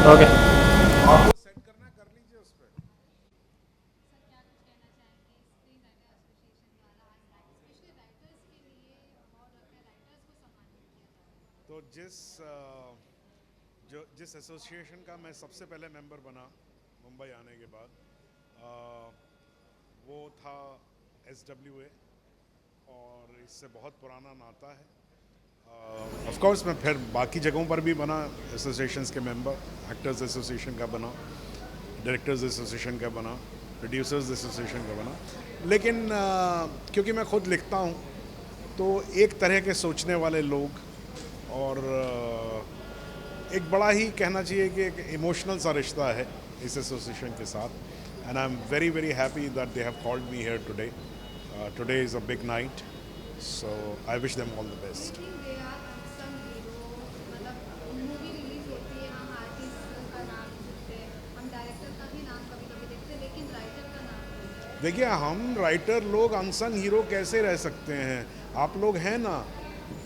Okay. आपको set करना कर लीजिए उस पर। सर क्या कुछ कहना चाहेंगे स्क्रीन राइटर एसोसिएशन द्वारा आज स्पेशली राइटर्स के लिए अवार्ड रखा है, राइटर्स को सम्मानित किया जा रहा है। तो जिस एसोसिएशन का मैं सबसे पहले मेंबर बना मुंबई आने के बाद, अ, वो था SWA, और इससे बहुत पुराना नाता है। ऑफ कोर्स मैं फिर बाकी जगहों पर भी बना, एसोसिएशंस के मेंबर, एक्टर्स एसोसिएशन का बना, डायरेक्टर्स एसोसिएशन का बना, प्रोड्यूसर्स एसोसिएशन का बना। लेकिन क्योंकि मैं खुद लिखता हूँ, तो एक तरह के सोचने वाले लोग और एक बड़ा ही कहना चाहिए कि एक इमोशनल सा रिश्ता है इस एसोसिएशन के साथ। And I am very very happy that they have called me here today. Today is a big night, so I wish them all the best. लेकिन दे आर अनसंग हीरो, मतलब movie release होती है, हम artist का नाम सुनते हैं, हम डायरेक्टर का भी नाम कभी कभी देखते हैं, लेकिन राइटर का नाम नहीं होता है। देखिए, हम राइटर लोग अनसंग हीरो कैसे रह सकते हैं? आप लोग हैं ना,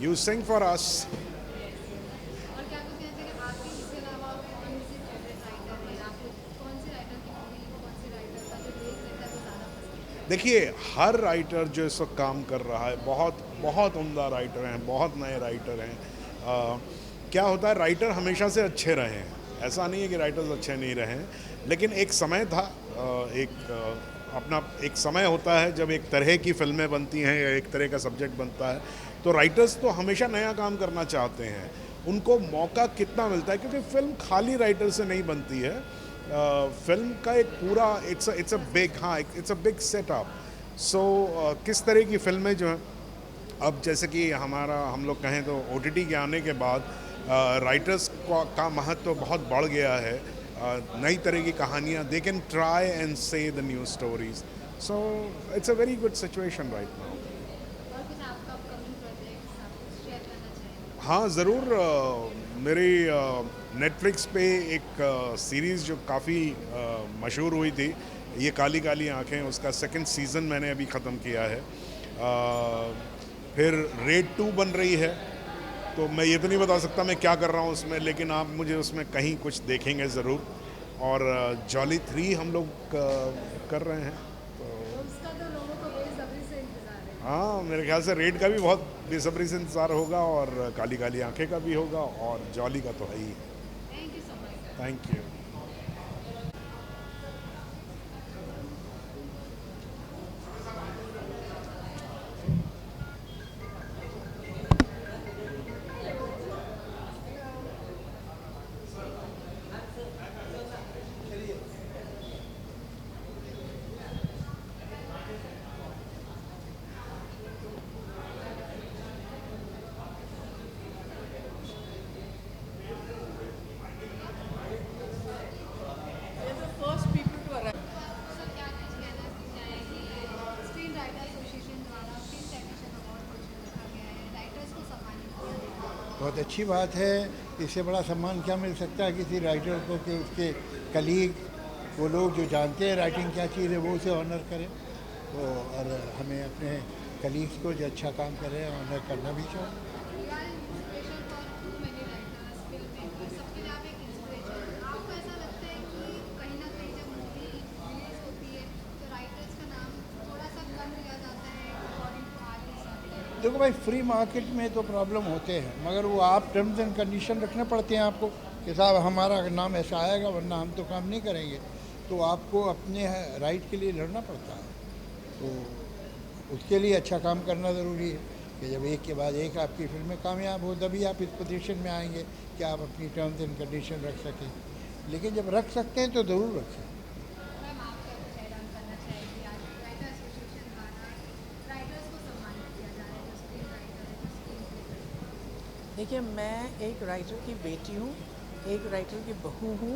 यू सिंग फॉर अस। और क्या कुछ कहना चाहिए आपके इसके अलावा कौन सी फेवरेट राइटर है, आपको कौन सी राइटर की मूवी, कौन सी राइटर का जो लेख रहता है वो ज़्यादा पसंद है? देखिए, हर राइटर जो इस वक्त काम कर रहा है, बहुत बहुत उम्दा राइटर हैं, बहुत नए राइटर हैं। क्या होता है, राइटर हमेशा से अच्छे रहे हैं, ऐसा नहीं है कि राइटर्स अच्छे नहीं रहे हैं, लेकिन एक समय था, अपना एक समय होता है जब एक तरह की फिल्में बनती हैं या एक तरह का सब्जेक्ट बनता है, तो राइटर्स तो हमेशा नया काम करना चाहते हैं। उनको मौका कितना मिलता है, क्योंकि फिल्म खाली राइटर से नहीं बनती है। फिल्म का एक पूरा इट्स अ बिग, हाँ, इट्स अ बिग सेटअप। सो किस तरह की फिल्में जो हैं, अब जैसे कि हम लोग कहें तो OTT के आने के बाद राइटर्स का महत्व बहुत बढ़ गया है। नई तरह की कहानियाँ, दे कैन ट्राई एंड से the new stories. So it's a very good situation right now. और कुछ आपका अपकमिंग प्रोजेक्ट्स आप कुछ शेयर करना चाहेंगे? हाँ ज़रूर। मेरी नेटफ्लिक्स पे एक सीरीज़ जो काफ़ी मशहूर हुई थी, ये काली काली आँखें, उसका सेकंड सीज़न मैंने अभी ख़त्म किया है। फिर रेड 2 बन रही है, तो मैं ये तो नहीं बता सकता मैं क्या कर रहा हूँ उसमें, लेकिन आप मुझे उसमें कहीं कुछ देखेंगे ज़रूर। और जॉली 3 हम लोग कर रहे हैं। तो उसका तो लोगों को बेसब्री से इंतजार है। हाँ, मेरे ख्याल से रेड का भी बहुत बेसब्री से इंतज़ार होगा, और काली काली आंखें का भी होगा, और जॉली का तो है ही। Thank you so much sir. Thank you. Sir क्या कुछ कहना चाहेंगे स्क्रीन राइटर एसोसिएशन द्वारा फिल्म टेक्नीशियन अवार्ड घोषणा रखा गया है, राइटर्स को सम्मानित किया जा रहा है। बहुत अच्छी बात है। इससे बड़ा सम्मान क्या मिल सकता है किसी राइटर को कि उसके कलीग, वो लोग जो जानते हैं राइटिंग क्या चीज़ है, वो उसे ऑनर करें। तो और हमें अपने कलीग्स को जो अच्छा काम कर रहे हैं ऑनर करना भी चाहिए। You are inspiration for too many writers, film makers, सबके लिए आप एक इंस्पिरेशन। आपको ऐसा लगता है कि कहीं ना कहीं जब मूवी रिलीज होती है तो राइटर्स का नाम थोड़ा सा कम लिया जाता है अकॉर्डिंग टू आर्टिस्ट आते हैं? देखो भाई, फ्री मार्केट में तो प्रॉब्लम होते हैं, मगर वो आप टर्म्स एंड कंडीशन रखने पड़ते हैं आपको कि साहब हमारा नाम ऐसा आएगा, वरना हम तो काम नहीं करेंगे। तो आपको अपने राइट के लिए लड़ना पड़ता है। तो उसके लिए अच्छा काम करना ज़रूरी है कि जब एक के बाद एक आपकी फिल्में कामयाब हो, तभी आप इस पोजीशन में आएंगे कि आप अपनी टर्म्स एंड कंडीशन रख सकें। लेकिन जब रख सकते हैं तो ज़रूर रखें। मैम आप क्या कुछ ऐड ऑन करना चाहेंगे? आज राइटर एसोसिएशन द्वारा राइटर्स को सम्मानित किया जा रहा है, जो स्क्रीन राइटर है, जो स्क्रीन प्ले करते हैं। देखिए, मैं एक राइटर की बेटी हूँ, एक राइटर की बहू हूँ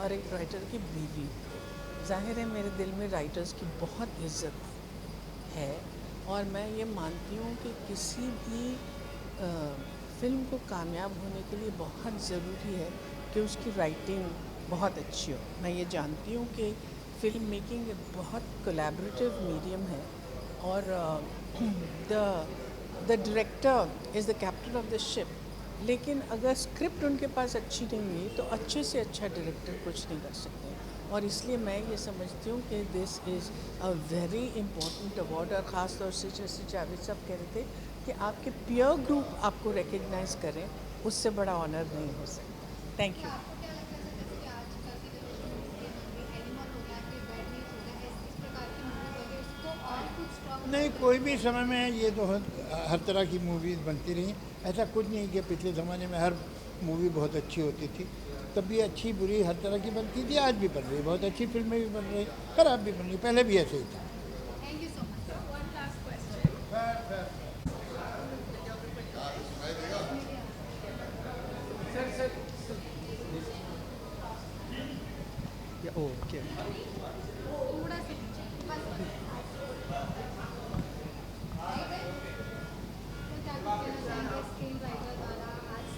और एक राइटर की बीवी हूँ। ज़ाहिर है मेरे दिल में राइटर्स की बहुत इज़्ज़त है, और मैं ये मानती हूँ कि किसी भी फ़िल्म को कामयाब होने के लिए बहुत ज़रूरी है कि उसकी राइटिंग बहुत अच्छी हो। मैं ये जानती हूँ कि फ़िल्म मेकिंग एक बहुत कोलैबोरेटिव मीडियम है, और the director is the captain of the ship, लेकिन अगर स्क्रिप्ट उनके पास अच्छी नहीं हुई तो अच्छे से अच्छा डायरेक्टर कुछ नहीं कर सकते। और इसलिए मैं ये समझती हूँ कि this is a very important award. और ख़ास तौर से जैसे जावेद साहब कह रहे थे कि आपके पीयर ग्रुप आपको रिकग्नाइज़ करें, उससे बड़ा ऑनर नहीं हो सकता। Thank you. आपको क्या लगता है सर, जैसे कि आजकल की जो एनिमल होता है, फिर बैड न्यूज़ होता है, इस प्रकार की मूवीज वगैरह, उसको और कुछ स्ट्रॉन्ग नहीं, कोई भी समय में ये तो हर तरह की मूवीज़ बनती रही। ऐसा कुछ नहीं कि पिछले ज़माने में हर मूवी बहुत अच्छी होती थी, तब भी अच्छी बुरी हर तरह की बनती थी। आज भी बन रही, बहुत अच्छी फिल्में भी बन रही, खराब भी बन रही, पहले भी ऐसे ही था। Thank you so much. Okay. थोड़ा सा पीछे बस। तो क्या कुछ कहना चाहेंगे स्क्रीन राइटर द्वारा आज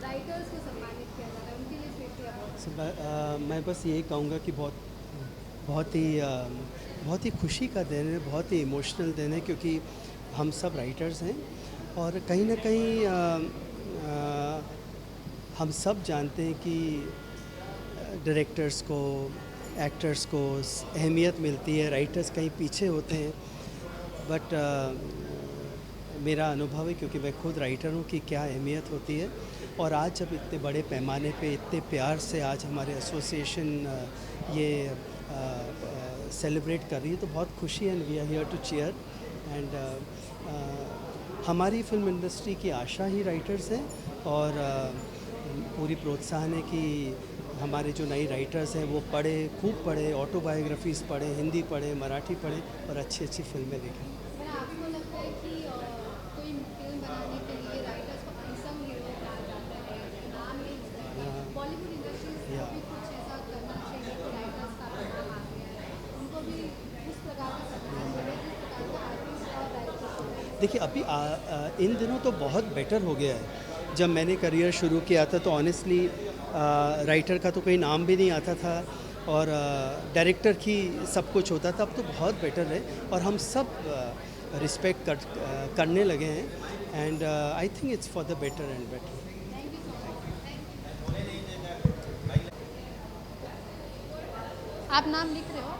राइटर्स को सम्मानित किया जा रहा है, उनके लिए फिर से अवार्ड? मैं बस यही कहूँगा कि बहुत ही खुशी का दिन है, बहुत ही इमोशनल दिन है, क्योंकि हम सब राइटर्स हैं और कहीं ना कहीं हम सब जानते हैं कि डायरेक्टर्स को, एक्टर्स को अहमियत मिलती है, राइटर्स कहीं पीछे होते हैं। बट मेरा अनुभव है, क्योंकि मैं खुद राइटर हूँ, कि क्या अहमियत होती है। और आज जब इतने बड़े पैमाने पे इतने प्यार से आज हमारे एसोसिएशन ये सेलिब्रेट कर रही है, तो बहुत खुशी है। And we are here to cheer. And हमारी फिल्म इंडस्ट्री की आशा ही राइटर्स हैं, और पूरी प्रोत्साहन है कि हमारे जो नए राइटर्स हैं वो पढ़े, खूब पढ़े, ऑटोबायोग्राफीज़ पढ़े, हिंदी पढ़े, मराठी पढ़े और अच्छी अच्छी फिल्में देखें। पर आपको लगता है कि कोई फिल्म बनाने के लिए राइटर्स को अनसंग हीरो कहा जाता है, नाम नहीं होता है, बॉलीवुड इंडस्ट्री को भी कुछ ऐसा करना चाहिए कि राइटर्स का भी नाम आ गया है, उनको भी उस प्रकार का सम्मान मिले जिस प्रकार का आर्टिस्ट और राइटर्स। देखिए, अभी इन दिनों तो बहुत बेटर हो गया है। जब मैंने करियर शुरू किया था तो ऑनेस्टली राइटर का तो कोई नाम भी नहीं आता था, और डायरेक्टर की सब कुछ होता था। अब तो बहुत बेटर है और हम सब रिस्पेक्ट करने लगे हैं। And I think it's for the better and better. आप नाम लिख रहे हो?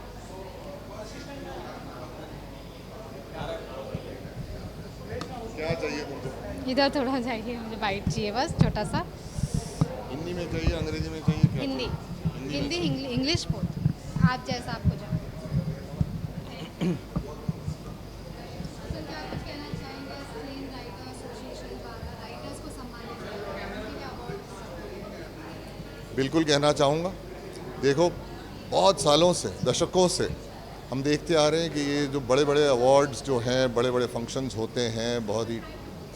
क्या चाहिए तुमको? इधर थोड़ा जाइए, मुझे बाइट चाहिए बस छोटा सा। हिंदी में चाहिए, अंग्रेजी में चाहिए, क्या हिंदी, चाहिए? हिंदी, इंग्लिश बोल, आप जैसा आपको जाए। सर, क्या कुछ कहना चाहेंगे स्क्रीन राइटर एसोसिएशन द्वारा राइटर्स को सम्मानित किया जा रहा है, उनके लिए अवार्ड? बिल्कुल कहना चाहूँगा। देखो, बहुत सालों से, दशकों से हम देखते आ रहे हैं कि ये जो बड़े बड़े अवार्ड्स जो हैं, बड़े बड़े फंक्शंस होते हैं, बहुत ही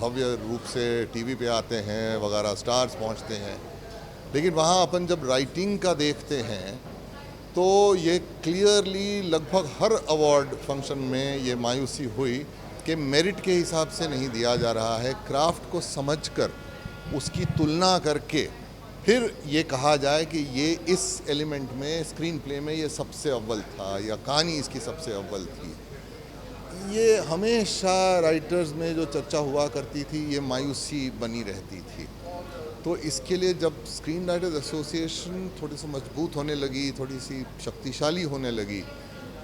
भव्य रूप से टीवी पे आते हैं वगैरह, स्टार्स पहुंचते हैं, लेकिन वहाँ अपन जब राइटिंग का देखते हैं तो ये क्लियरली लगभग हर अवार्ड फंक्शन में ये मायूसी हुई कि मेरिट के हिसाब से नहीं दिया जा रहा है। क्राफ्ट को समझकर उसकी तुलना करके फिर ये कहा जाए कि ये इस एलिमेंट में, स्क्रीन प्ले में ये सबसे अव्वल था या कहानी इसकी सबसे अव्वल थी। ये हमेशा राइटर्स में जो चर्चा हुआ करती थी, ये मायूसी बनी रहती थी। तो इसके लिए जब स्क्रीन राइटर्स एसोसिएशन थोड़ी सी मजबूत होने लगी, थोड़ी सी शक्तिशाली होने लगी,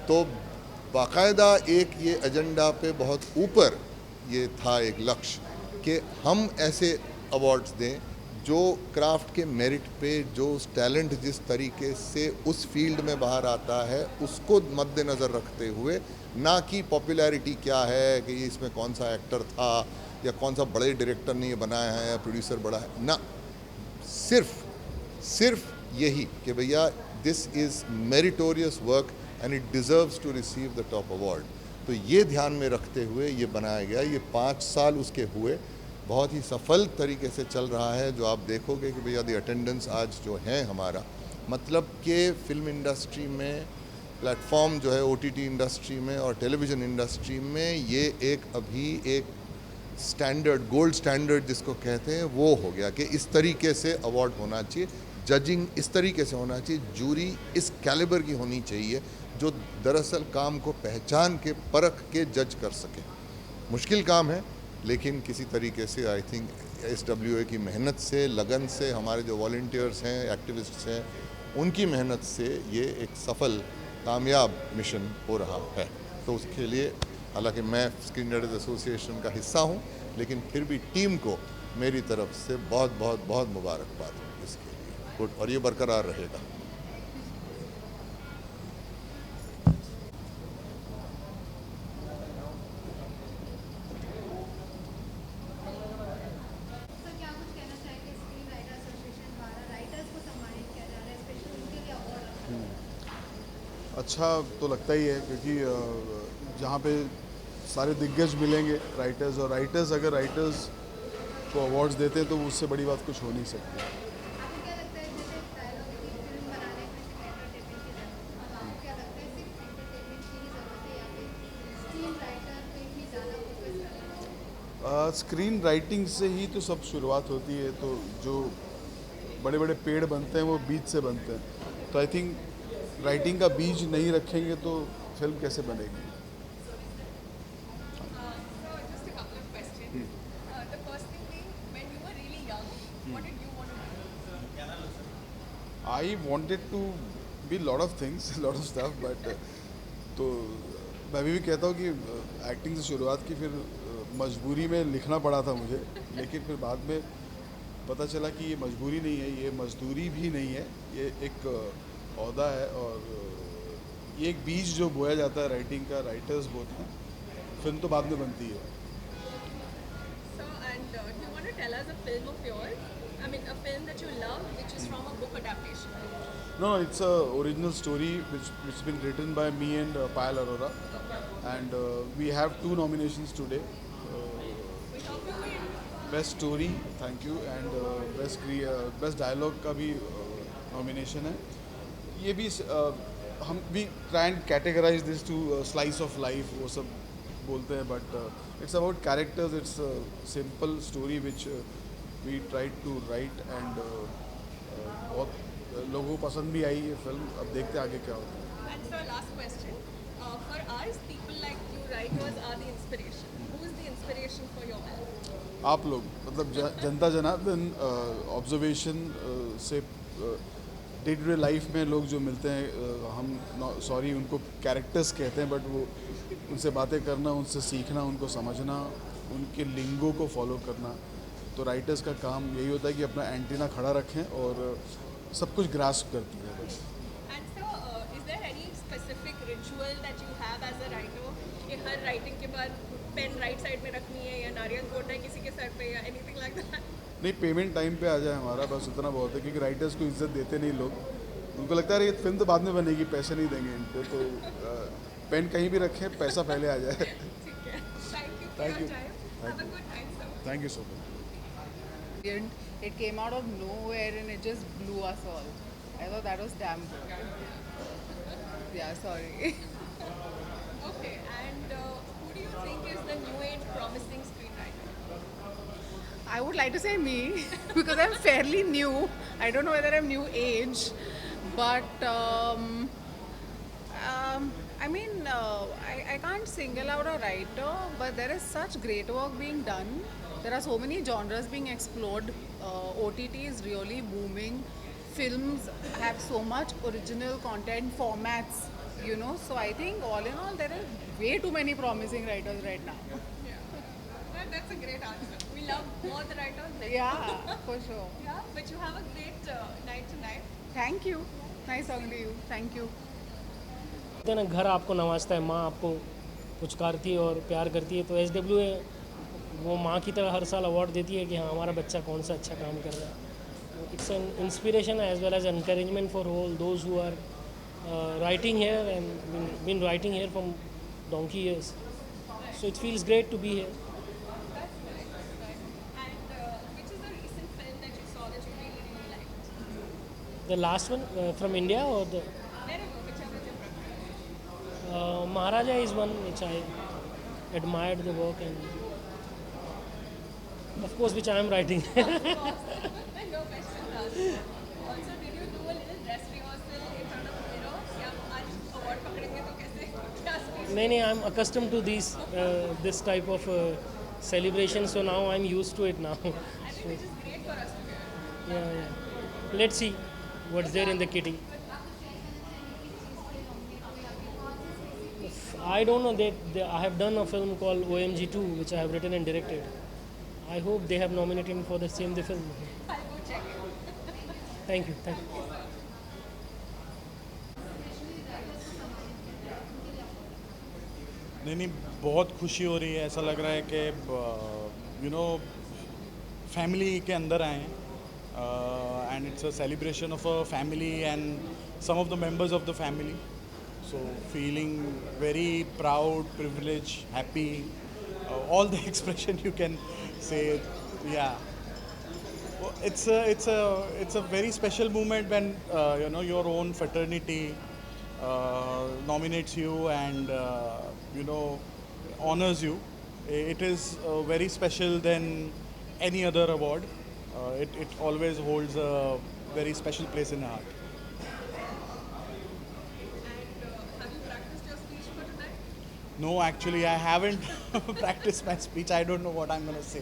तो बाकायदा एक ये एजेंडा पे बहुत ऊपर ये था एक लक्ष्य कि हम ऐसे अवार्ड्स दें जो क्राफ्ट के मेरिट पे, जो टैलेंट जिस तरीके से उस फील्ड में बाहर आता है उसको मद्देनज़र रखते हुए, ना कि पॉपुलैरिटी क्या है कि इसमें कौन सा एक्टर था या कौन सा बड़े डायरेक्टर ने ये बनाया है या प्रोड्यूसर बड़ा है, ना, सिर्फ यही कि भैया this is meritorious work and it deserves to receive the top award. तो ये ध्यान में रखते हुए ये बनाया गया। ये 5 साल उसके हुए, बहुत ही सफल तरीके से चल रहा है। जो आप देखोगे कि भैया दी अटेंडेंस आज जो है हमारा, मतलब कि फ़िल्म इंडस्ट्री में, प्लेटफॉर्म जो है OTT इंडस्ट्री में और टेलीविज़न इंडस्ट्री में, ये एक अभी एक स्टैंडर्ड, गोल्ड स्टैंडर्ड जिसको कहते हैं, वो हो गया कि इस तरीके से अवार्ड होना चाहिए, जजिंग इस तरीके से होना चाहिए, जूरी इस कैलिबर की होनी चाहिए जो दरअसल काम को पहचान के, परख के जज कर सके। मुश्किल काम है, लेकिन किसी तरीके से आई थिंक SWA की मेहनत से, लगन से, हमारे जो वॉलंटियर्स हैं, एक्टिविस्ट्स हैं, उनकी मेहनत से ये एक सफल कामयाब मिशन हो रहा है। तो उसके लिए हालांकि मैं स्क्रीन राइटर्स एसोसिएशन का हिस्सा हूँ, लेकिन फिर भी टीम को मेरी तरफ से बहुत बहुत बहुत मुबारकबाद इसके लिए। गुड, और ये बरकरार रहेगा। सर क्या कुछ कहना चाहेंगे स्क्रीन राइटर एसोसिएशन द्वारा राइटर्स को सम्मानित किया जा रहा है, स्पेशल उनके लिए अवार्ड रखा है? अच्छा तो लगता ही है, क्योंकि जहाँ पे सारे दिग्गज मिलेंगे राइटर्स, और राइटर्स अगर राइटर्स को अवार्ड्स देते हैं तो उससे बड़ी बात कुछ हो नहीं सकती। आपको क्या लगता है जैसे डायलॉग की फिल्म बनाने में सिर्फ एंटरटेनमेंट की जरूरत है, तो आपको क्या लगता है सिर्फ एंटरटेनमेंट की ही जरूरत है या फिर स्क्रीन राइटर पे भी ज़्यादा फोकस करना है? स्क्रीन राइटिंग से ही तो सब शुरुआत होती है, तो जो बड़े बड़े पेड़ बनते हैं वो बीज से बनते हैं। तो आई थिंक राइटिंग का बीज नहीं रखेंगे तो फिल्म कैसे बनेगी। So just a couple of questions. The first thing being, when you were really young, what did you want to do? I wanted to be lot of things, lot of stuff, but तो मैं भी कहता हूँ कि acting से शुरुआत की, फिर मजबूरी में लिखना पड़ा था मुझे, लेकिन फिर बाद में पता चला कि ये मजबूरी नहीं है, ये मजदूरी भी नहीं है, ये एक ओहदा है, और ये एक बीज जो बोया जाता है राइटिंग का, राइटर्स बोते हैं, फिल्म तो बाद में बनती है। So, and do you want to tell us a film of yours? I mean, a film that you love, which is from a book adaptation. No, it's a original story which been written by me and Payal Arora, and we have 2 nominations today. We talked about it. Best story, thank you, and best dialogue का भी nomination है। ये भी हम भी try and categorise this to slice of life, वो सब बोलते हैं, but it's about characters, it's simple story which we try to write, and बहुत लोगों को पसंद भी आई ये फिल्म। अब देखते हैं आगे क्या होता है। And so, last question. For us, people like you writers are the inspiration. Who is the inspiration for your film? आप लोग, मतलब जनता जनार्दन, ऑब्जर्वेशन से डे टू डे लाइफ में लोग जो मिलते हैं, हम सॉरी उनको कैरेक्टर्स कहते हैं, बट वो उनसे बातें करना, उनसे सीखना, उनको समझना, उनके लिंगों को फॉलो करना। तो राइटर्स का काम यही होता है कि अपना एंटीना खड़ा रखें और सब कुछ ग्रास्प करती है बस। And so, is there any specific ritual that you have as a writer? कि हर राइटिंग के बाद पेन राइट साइड में रखनी है, या नारियल फोड़ना है किसी के सर पे, या एनीथिंग लाइक दैट? नहीं, पेमेंट टाइम पे आ जाए हमारा, बस उतना बहुत है, क्योंकि राइटर्स को इज्जत देते नहीं लोग। उनको लगता है ये फिल्म तो बाद में बनेगी, पैसे नहीं देंगे इन पे, तो पेन कहीं भी रखें, पैसा पहले आ जाए। ठीक है, thank you Thank for you. Your time, have a good night sir. Thank you so much. It came out of nowhere and it just blew us all. I thought that was damn good. Yeah, sorry. Okay, and who do you think is the new age promising screenwriter? I would like to say me because I'm fairly new. I don't know whether I'm new age, but I mean, I can't single out a writer, but there is such great work being done. There are so many genres being explored. OTT is really booming. Films have so much original content formats, you know. So I think all in all, there are way too many promising writers right now. That's a great answer. We love more the writers. than- Yeah, for sure. Yeah, but you have a great night tonight. Thank you. Nice talking to you. Thank you. कहते हैं ना, घर आपको नवाजता है, माँ आपको पुचकारती है और प्यार करती है, तो SWA वो माँ की तरह हर साल अवार्ड देती है कि हाँ हमारा बच्चा कौन सा अच्छा काम कर रहा है। It's an inspiration as well as encouragement for all those who are writing here and been writing here from donkey years. So it feels great to be here. That's nice. That's nice. And which is the recent film that you saw that you really, really liked? The last one from India or the Wherever, whichever is your preference. Maharaja is one which I admired the work, and of course which I am writing. No question asked. Also, did you do a little dress rehearsal in front of the mirror? कि आप आज award पकड़ेंगे तो कैसे क्या speech? नहीं, I'm accustomed to this type of celebration, so now I'm used to it now. I think So, which is great for us to hear. yeah, yeah. Let's see what's there in the kitty. I don't know. I have done a film called OMG2, which I have written and directed. I hope they have nominated me for the same the film. I'll go check it. Thank you. Thank you. नहीं, बहुत खुशी हो रही है. ऐसा लग रहा है कि फैमिली के अंदर आए हैं, and it's a celebration of a family and some of the members of the family. So feeling very proud, privileged, happy, all the expression you can say. Yeah, well, it's a very special moment when your own fraternity nominates you and honors you. It is very special than any other award. It always holds a very special place in the heart. No, actually, I haven't practiced my speech. I don't know what I'm going to say.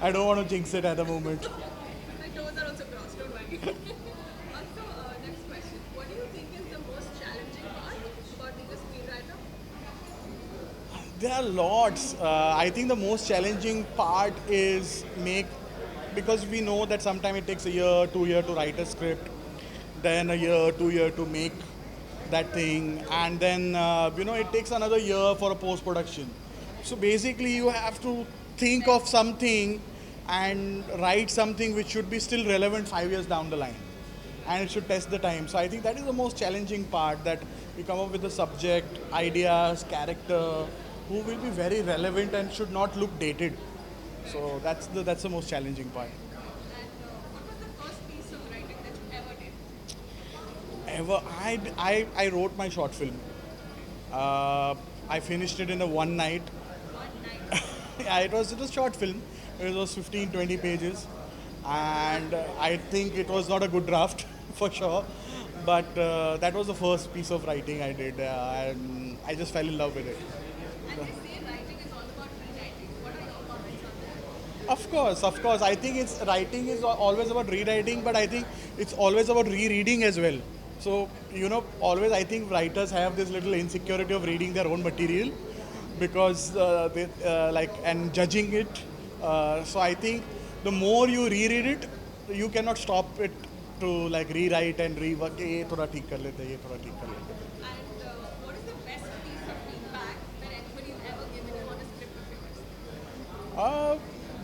I don't want to jinx it at the moment. My toes are also crossed, don't worry. Also, next question. What do you think is the most challenging part about being a screenwriter? There are lots. I think the most challenging part is because we know that sometimes it takes a year, 2 years to write a script, then a year, 2 years to make that thing, and then it takes another year for a post-production. So basically you have to think of something and write something which should be still relevant 5 years down the line, and it should test the time. So I think that is the most challenging part, that you come up with the subject, ideas, character who will be very relevant and should not look dated. So that's the most challenging part. And what was the first piece of writing that you ever did? I wrote my short film. I finished it in one night. Yeah, it was a short film. It was 15-20 pages, and I think it was not a good draft for sure. But that was the first piece of writing I did, and I just fell in love with it. And they say writing is all about rewriting. What are your comments on that? Of course. I think writing is always about rewriting, but I think it's always about rereading as well. So, always I think writers have this little insecurity of reading their own material because and judging it. So I think the more you reread it, you cannot stop it to rewrite and rework. ये थोड़ा ठीक कर लेते हैं, ये थोड़ा ठीक कर लेते हैं. And what is the best piece of feedback that anybody's ever given you on a script of yours?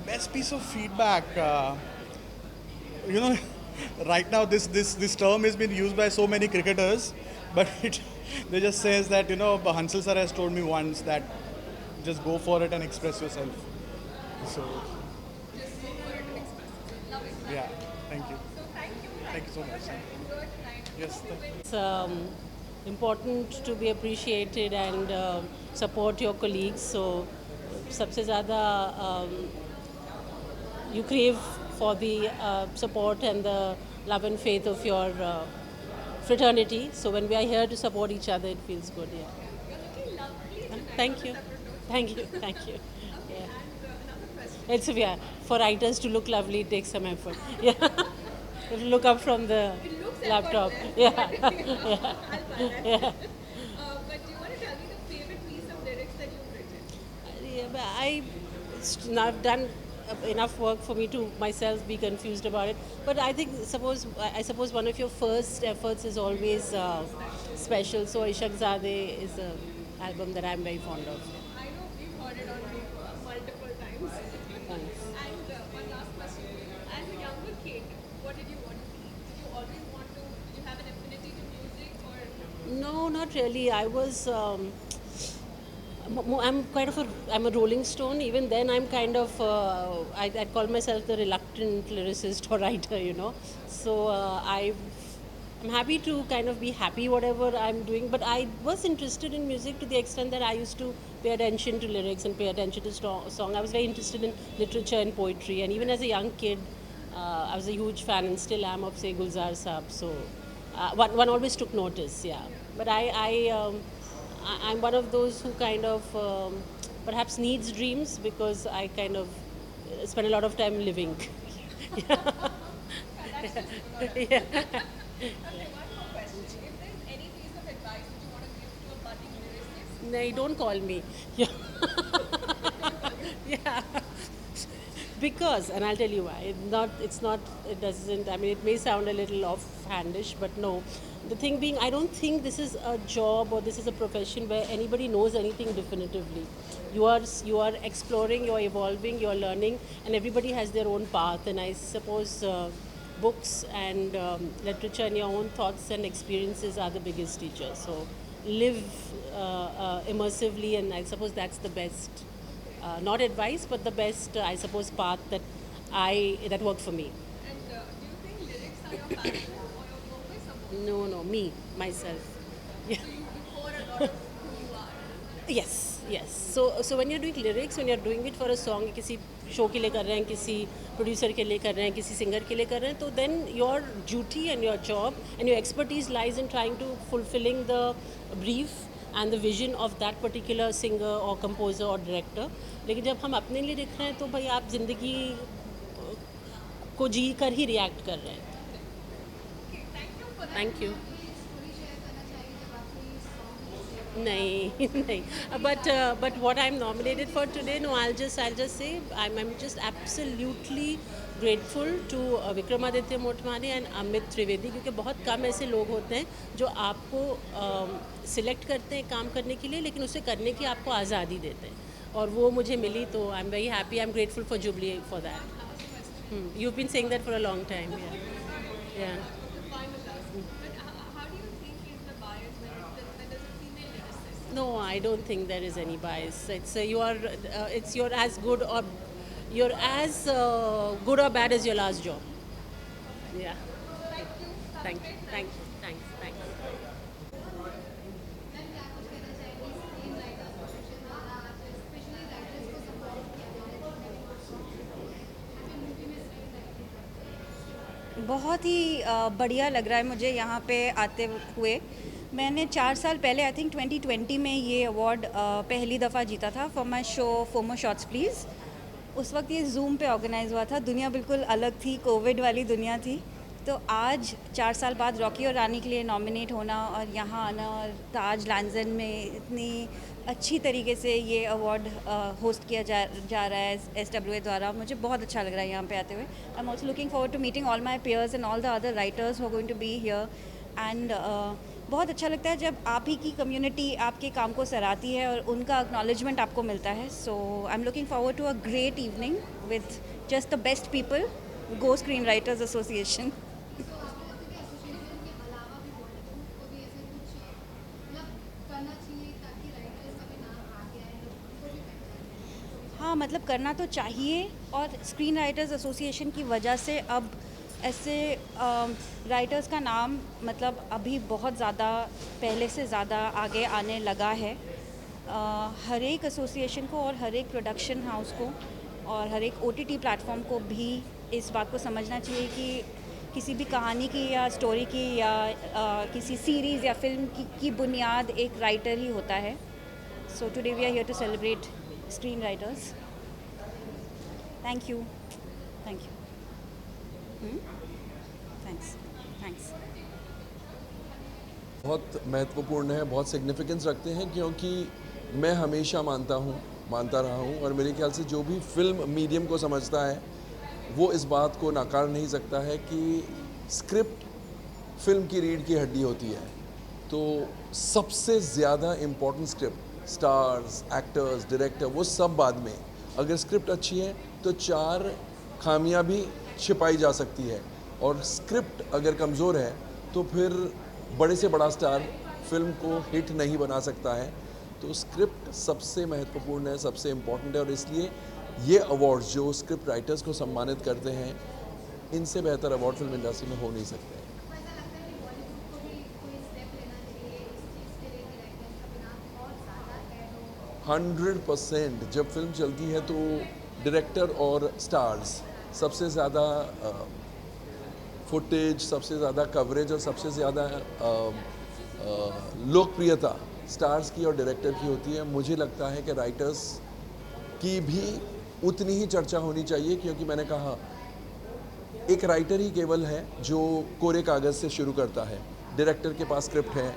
Best piece of feedback. Right now this term has been used by so many cricketers, but they just says that Hansal sir has told me once that just go for it and express yourself. So Just go for it and express it. Love it. yeah, thank you. So thank you. Thank you so much. Good tonight. Yes. It's important to be appreciated and support your colleagues. So, सबसे ज़्यादा you crave for the support and the love and faith of your fraternity. So when we are here to support each other, it feels good. Yeah. You're looking lovely tonight. Thank you. on the separate note. Thank you. Thank you. Okay, Yeah. and another question. It's yeah. For writers to look lovely, it takes some effort. Yeah. You have to look up from the It looks laptop. effortless, Yeah. but Yeah. I'll buy that. Yeah. But do you want to tell me the favorite piece of lyrics that you've written? Yeah, but I've done enough work for me to myself be confused about it. But I suppose one of your first efforts is always special. So Ishaq Zadeh is an album that I'm very fond of. I know we've heard it on multiple times. Thanks. And one last question. As a younger kid, what did you want to be? Did you always want to, did you have an affinity to music or? No, not really. I was. I'm a Rolling Stone. Even then, I'm kind of. I'd call myself the reluctant lyricist or writer, So I'm happy to kind of be happy whatever I'm doing. But I was interested in music to the extent that I used to pay attention to lyrics and pay attention to song. I was very interested in literature and poetry. And even as a young kid, I was a huge fan and still am of, say, Gulzar Saab. So one always took notice, yeah. But I'm one of those who kind of perhaps needs dreams because I kind of spend a lot of time living. Okay, one more question. If there's any piece of advice that you want to give to a budding lyricist, No, don't call me. Yeah. Yeah. Because, and I'll tell you why. It doesn't, I mean, it may sound a little offhandish, but no. The thing being, I don't think this is a job or this is a profession where anybody knows anything definitively. You are exploring, you're evolving, you're learning, and everybody has their own path. And I suppose books and literature and your own thoughts and experiences are the biggest teachers. So live immersively, and I suppose that's the best, not advice, but the best, I suppose, path that worked for me. and do you think lyrics are your passion or your purpose or both? No, me, myself. Yeah. So you pour a lot of who you are. Yes. So when you're doing lyrics, when you're doing it for a song, किसी show के लिए कर रहे हैं, किसी producer के लिए कर रहे हैं, किसी singer के लिए कर रहे हैं, तो then your duty and your job and your expertise lies in trying to fulfilling the brief and the vision of that particular singer or composer or director. लेकिन जब हम अपने लिए लिख रहे हैं तो भाई आप ज़िंदगी को जी कर ही react कर रहे हैं. Thank you. नहीं. But what I'm nominated for today, no, I'll just say I'm just absolutely grateful to Vikramaditya Motwani and Amit Trivedi, क्योंकि बहुत कम ऐसे लोग होते हैं जो आपको सिलेक्ट करते हैं काम करने के लिए, लेकिन उसे करने की आपको आज़ादी देते हैं, और वो मुझे मिली, तो आई am very happy. I am grateful for jubilee for that. You've been saying that for a long time. Yeah. How do you think is the bias when there's a female lyricist? No, I don't think there is any bias. It's you're as good or good or bad as your last job. Yeah. Thank you. Thanks. Ma'am क्या कुछ कहना चाहेंगी screen writers association द्वारा आज specially writers को support किया जा रहा है मूवी में स्क्रीन राइटिंग? बहुत ही बढ़िया लग रहा है मुझे यहाँ पे आते हुए. मैंने 4 साल पहले, आई थिंक 2020 में ये अवार्ड पहली दफ़ा जीता था for my show FOMO shots please. उस वक्त ये जूम पे ऑर्गेनाइज हुआ था. दुनिया बिल्कुल अलग थी, कोविड वाली दुनिया थी. तो आज 4 साल बाद रॉकी और रानी के लिए नॉमिनेट होना और यहाँ आना और ताज लैंजन में इतनी अच्छी तरीके से ये अवार्ड होस्ट किया जा रहा है SWA द्वारा, मुझे बहुत अच्छा लग रहा है यहाँ पे आते हुए. I am also looking forward to meeting all my peers and all the other writers who are going to be here. And बहुत अच्छा लगता है जब आप ही की कम्युनिटी आपके काम को सराहती है और उनका एक्नॉलेजमेंट आपको मिलता है. So I am looking forward to a great evening with just the best people, go screen writers association. हाँ, मतलब करना तो चाहिए, और स्क्रीन राइटर्स एसोसिएशन की वजह से अब ऐसे राइटर्स का नाम मतलब अभी बहुत ज़्यादा पहले से ज़्यादा आगे आने लगा है. हर एक एसोसिएशन को और हर एक प्रोडक्शन हाउस को और हर एक OTT प्लेटफॉर्म को भी इस बात को समझना चाहिए कि किसी भी कहानी की या स्टोरी की या किसी सीरीज़ या फिल्म की बुनियाद एक राइटर ही होता है. So today we are here to celebrate screen writers. Thank you. Thanks. बहुत महत्वपूर्ण है, बहुत सिग्निफिकेंस रखते हैं, क्योंकि मैं हमेशा मानता रहा हूँ, और मेरे ख्याल से जो भी फिल्म मीडियम को समझता है वो इस बात को नकार नहीं सकता है कि स्क्रिप्ट फिल्म की रीढ़ की हड्डी होती है. तो सबसे ज़्यादा important script, stars, actors, director, वो सब बाद में. अगर स्क्रिप्ट अच्छी है तो 4 खामियां भी छिपाई जा सकती है, और स्क्रिप्ट अगर कमज़ोर है तो फिर बड़े से बड़ा स्टार फिल्म को हिट नहीं बना सकता है. तो स्क्रिप्ट सबसे महत्वपूर्ण है, सबसे इम्पोर्टेंट है, और इसलिए ये अवार्ड्स जो स्क्रिप्ट राइटर्स को सम्मानित करते हैं, इनसे बेहतर अवार्ड फिल्म इंडस्ट्री में हो नहीं सकते. 100%. जब फिल्म चलती है तो डायरेक्टर और स्टार्स सबसे ज़्यादा फुटेज, सबसे ज़्यादा कवरेज और सबसे ज़्यादा लोकप्रियता स्टार्स की और डायरेक्टर की होती है. मुझे लगता है कि राइटर्स की भी उतनी ही चर्चा होनी चाहिए, क्योंकि मैंने कहा एक राइटर ही केवल है जो कोरे कागज़ से शुरू करता है। डायरेक्टर के पास स्क्रिप्ट है,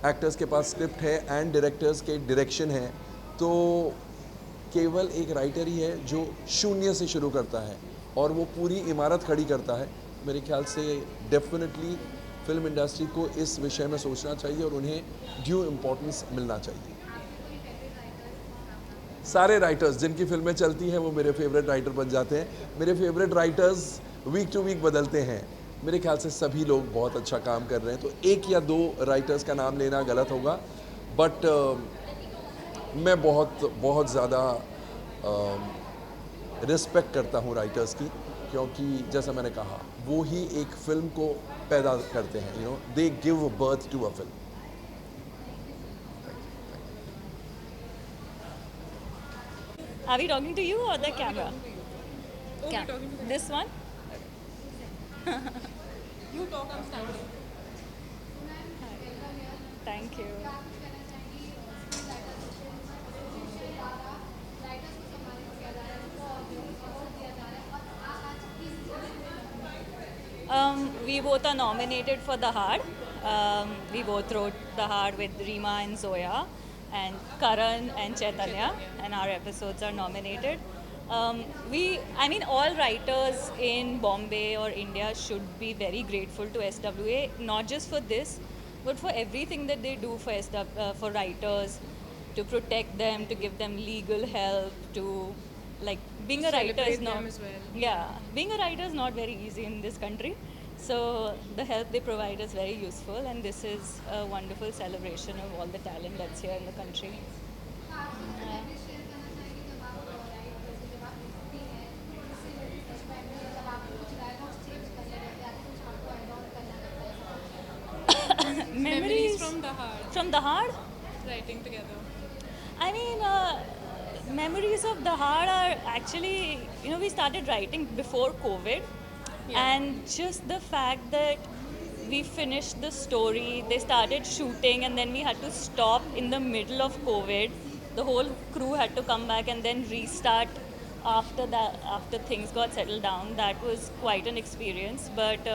एक्टर्स के पास स्क्रिप्ट है एंड डायरेक्टर्स के डायरेक्शन है, तो केवल एक राइटर ही है जो शून्य से शुरू करता है और वो पूरी इमारत खड़ी करता है। मेरे ख्याल से डेफिनेटली फिल्म इंडस्ट्री को इस विषय में सोचना चाहिए और उन्हें ड्यू इम्पोर्टेंस मिलना चाहिए। सारे राइटर्स जिनकी फिल्में चलती हैं वो मेरे फेवरेट राइटर बन जाते हैं। मेरे favourite writers week to week बदलते हैं। मेरे ख्याल से सभी लोग बहुत अच्छा काम कर रहे हैं, तो एक या दो राइटर्स का नाम लेना गलत होगा, बट मैं बहुत ज़्यादा रिस्पेक्ट करता हूँ राइटर्स की, क्योंकि जैसा मैंने कहा वो ही एक फिल्म को पैदा करते हैं, you know, they give birth to a film. Are we talking to you or the camera? Oh, we're talking to This one? You talk, I'm standing. Thank you. We both are nominated for The Hard. We both wrote The Hard with Reema and Zoya, and Karan and Chaitanya, and our episodes are nominated. I mean, all writers in Bombay or India should be very grateful to SWA, not just for this, but for everything that they do for writers, to protect them, to give them legal help, to like being a writer is not being a writer is not very easy in this country. So the help they provide is very useful, and this is a wonderful celebration of all the talent that's here in the country. Memories from The Hard. From The Hard? Writing together. I mean, memories of The Hard are actually, you know, we started writing before COVID. And just the fact that we finished the story, they started shooting, and then we had to stop in the middle of COVID. The whole crew had to come back and then restart after that, after things got settled down. That was quite an experience. But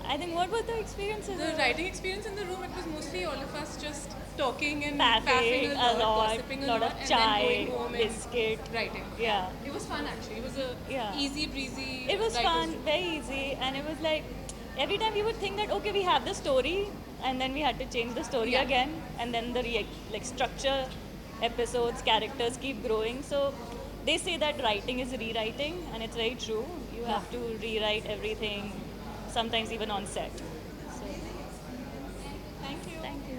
I think, what was the experience? The writing experience in the room, it was mostly all of us just talking and Faffing faffing a lot, gossiping a lot lot, of and chai, then going home biscuit. and writing. Yeah. It was fun actually. It was a easy breezy. It was fun, very easy, and it was like every time we would think that okay, we have the story, and then we had to change the story again, and then the structure, episodes, characters keep growing. So they say that writing is rewriting, and it's very true. You have to rewrite everything, sometimes even on set. So, thank you. Thank you.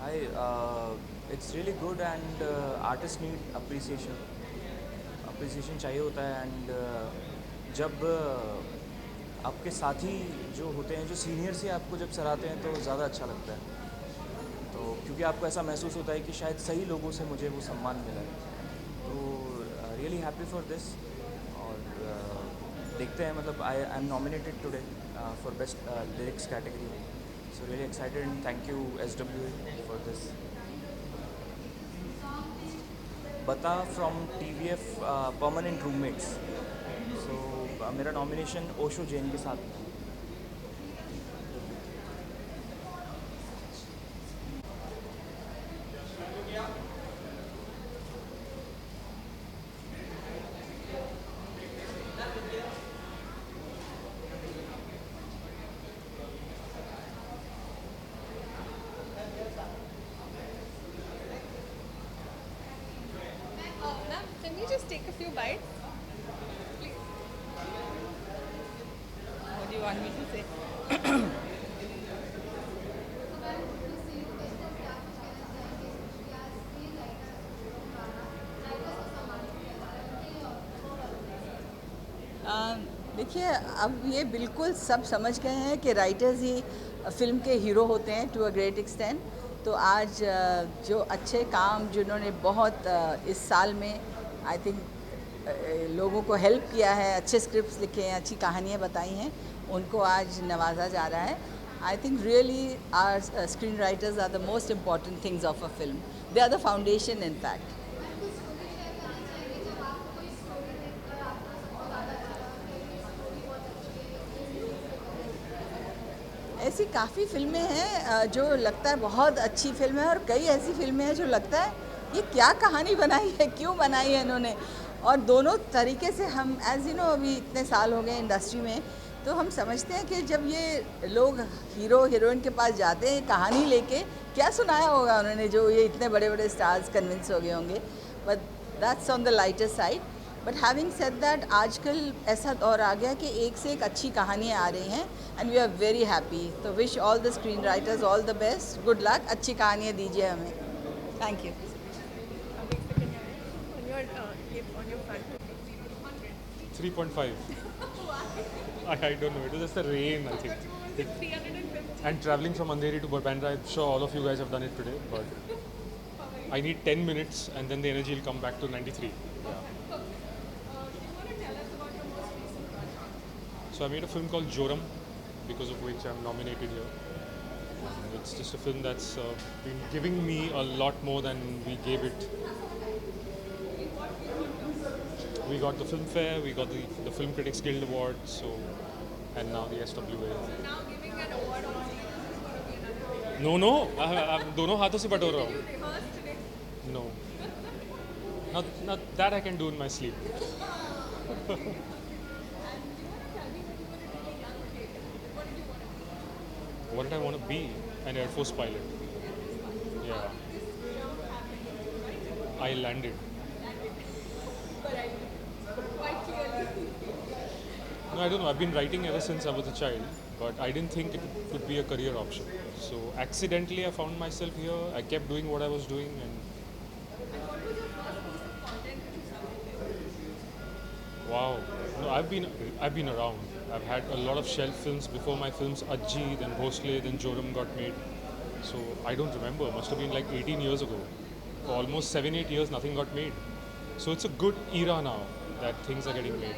Hi, it's really good, and artists need appreciation. Appreciation चाहिए होता है, and जब आपके साथी जो होते हैं, जो सीनियर्स ही आपको जब सराहते हैं तो ज़्यादा अच्छा लगता है, तो क्योंकि आपको ऐसा महसूस होता है कि शायद सही लोगों से मुझे वो सम्मान मिला है, तो रियली हैप्पी फॉर दिस। और देखते हैं, मतलब I am nominated today for best lyrics category में, so really excited, and thank you SWA for this. बता from TVF permanent roommates, so मेरा नॉमिनेशन ओशो जैन के साथ है। Ma'am, can we just take a few bites? What do you want me to say? देखिए, अब ये बिल्कुल सब समझ गए हैं कि राइटर्स ही फिल्म के हीरो होते हैं टू अ ग्रेट एक्सटेंट। तो आज जो अच्छे काम जिन्होंने बहुत इस साल में आई थिंक लोगों को हेल्प किया है, अच्छे स्क्रिप्ट्स लिखे हैं, अच्छी कहानियाँ बताई हैं, उनको आज नवाजा जा रहा है. I think really our screenwriters are the most important things of a film. They are the foundation, in fact. ऐसी काफ़ी फिल्में हैं जो लगता है बहुत अच्छी फिल्म है, और कई ऐसी फिल्में हैं जो लगता है ये क्या कहानी बनाई है, क्यों बनाई है इन्होंने. और दोनों तरीके से हम एज यू नो अभी इतने साल हो गए इंडस्ट्री में, तो हम समझते हैं कि जब ये लोग हीरो हीरोइन के पास जाते हैं कहानी लेके, क्या सुनाया होगा उन्होंने जो ये इतने बड़े बड़े स्टार्स कन्विंस हो गए होंगे. But that's on the lighter side. But having said that, आजकल ऐसा दौर आ गया कि एक से एक अच्छी कहानियाँ आ रही हैं, and we are very happy. तो wish all the screen writers all the best, good luck, अच्छी कहानियाँ दीजिए हमें. Thank you. 3.5. I don't know. It was just the rain, I think. 350. And traveling from Andheri to Bandra, I'm sure all of you guys have done it today. But I need 10 minutes, and then the energy will come back to 93. Yeah. So I made a film called Joram, because of which I'm nominated here. It's just a film that's been giving me a lot more than we gave it. We got the Filmfare, we got the Film Critics Guild Award, and now the SWA. Now giving an award on stage is going to be another. No, I'm दोनों हाथों से बटोर रहा हूँ. Did you rehearse today? No. Not that I can do in my sleep. What did I want to be? An Air Force pilot. Yeah. I landed. Quite clearly. No, I don't know. I've been writing ever since I was a child, but I didn't think it could be a career option. So accidentally I found myself here. I kept doing what I was doing, and wow. No, I've been around. I've had a lot of shelf films before my films. Ajji, then Bhosle, then Joram got made. So I don't remember. Must have been like 18 years ago. For almost 7-8 years, nothing got made. So it's a good era now that things are getting made.